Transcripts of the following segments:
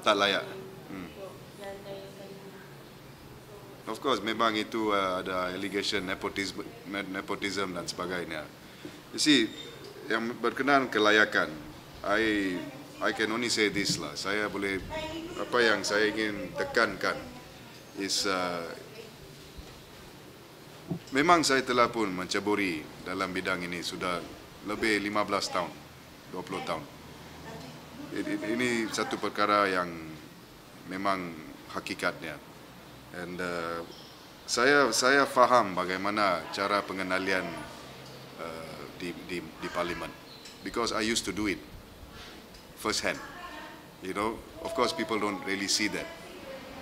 Tak layak. Of course, memang itu ada allegation nepotism dan sebagainya. You see, yang berkenaan kelayakan, I can only say this lah. Saya boleh, apa yang saya ingin tekankan is memang saya telah pun menceburi dalam bidang ini sudah lebih 15 tahun, 20 tahun. Ini satu perkara yang memang hakikatnya. And saya faham bagaimana cara pengendalian di parlimen, because I used to do it first hand. You know, of course people don't really see that.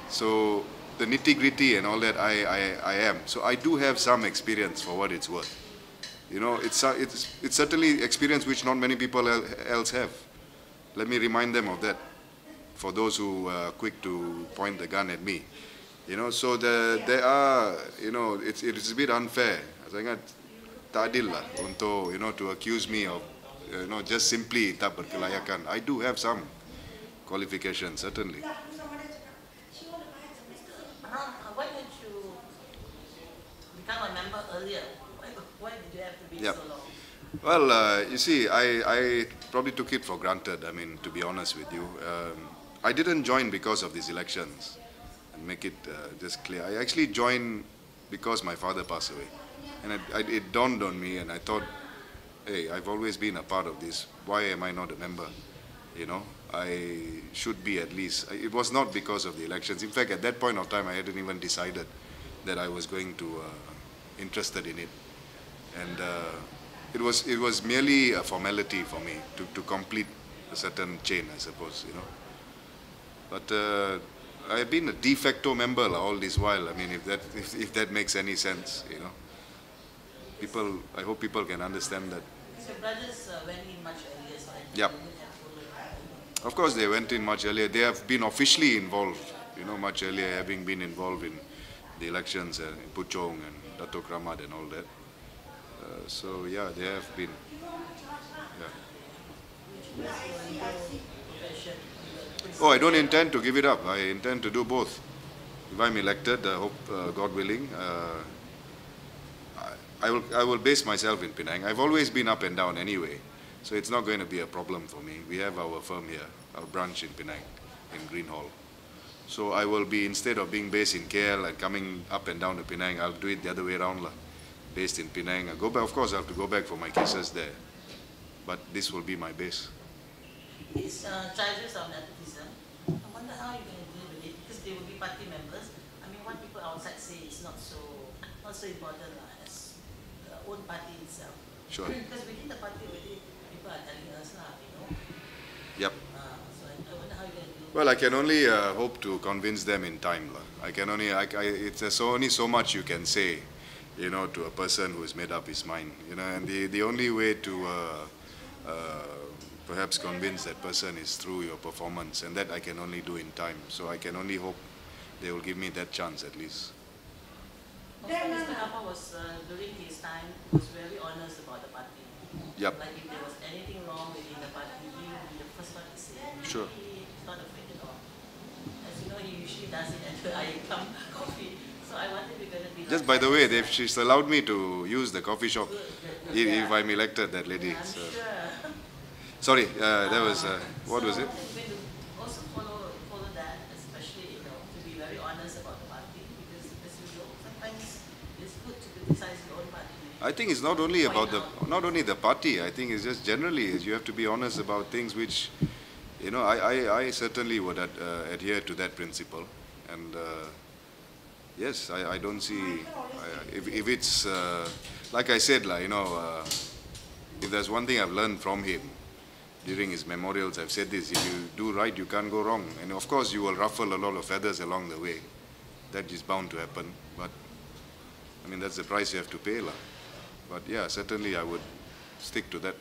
So the nitty-gritty and all that I am. So I do have some experience for what it's worth. You know, it's certainly experience which not many people else have. Let me remind them of that, for those who are quick to point the gun at me. You know, so there are, you know, it's a bit unfair. Saya ingat tak adil lah untuk, you know, to accuse me of, you know, just simply tak berkelayakan. I do have some qualifications, certainly. Why did you become a member earlier? Why did you have to be so long? Well, you see, I probably took it for granted, I mean, to be honest with you. I didn't join because of these elections. Make it just clear. I actually joined because my father passed away, and it dawned on me, and I thought, hey, I've always been a part of this. Why am I not a member? You know, I should be at least. It was not because of the elections. In fact, at that point of time, I hadn't even decided that I was going to interested in it, and it was merely a formality for me to complete a certain chain, I suppose. You know, but. I've been a de facto member all this while. I mean, if that makes any sense, you know. I hope people can understand that. So brothers went in much earlier, so I Yep. Of course, they went in much earlier. They have been officially involved, you know, much earlier, having been involved in the elections in Puchong and Datuk Ramad and all that. So yeah, they have been. Yeah. Oh, I don't intend to give it up. I intend to do both. If I'm elected, I hope, God willing, I will base myself in Penang. I've always been up and down anyway, so it's not going to be a problem for me. We have our firm here, our branch in Penang, in Green Hall. So I will be, instead of being based in KL and coming up and down to Penang, I'll do it the other way around, based in Penang. I'll go back, of course, I have to go back for my cases there, but this will be my base. These charges of nepotism, I wonder how you're going to deal with it, because they will be party members. I mean, what people outside say is not so important as the own party itself. Sure. Because within the party already, people are telling us, you know. Yep. So I wonder how you're going to deal with it. Well, I can only hope to convince them in time. I can only, it's only so much you can say, you know, to a person who has made up his mind, you know, and the only way to perhaps convince that person is through your performance, and that I can only do in time. So I can only hope they will give me that chance at least. Also, Mr. Karpal was, during his time, was very honest about the party. Yep. Like if there was anything wrong within the party, he would be the first one to say. Sure. He's not afraid at all. As you know, he usually does it at the ayahnya coffee. So I wonder if you're going to be... Just by the way, she's allowed me to use the coffee shop if I'm elected, that lady. I'm So. sure. Sorry, that was, what was it? So you're going to also follow that, especially, you know, to be very honest about the party, because as usual, sometimes it's good to criticize your own party. I think it's not only about the party. I think it's just generally you have to be honest about things which, you know, I certainly would adhere to that principle, and yes, I don't see if it's like I said, you know, if there's one thing I've learned from him during his memorials, I've said this: if you do right, you can't go wrong, and of course you will ruffle a lot of feathers along the way. That is bound to happen, but I mean that's the price you have to pay, But yeah, certainly I would stick to that.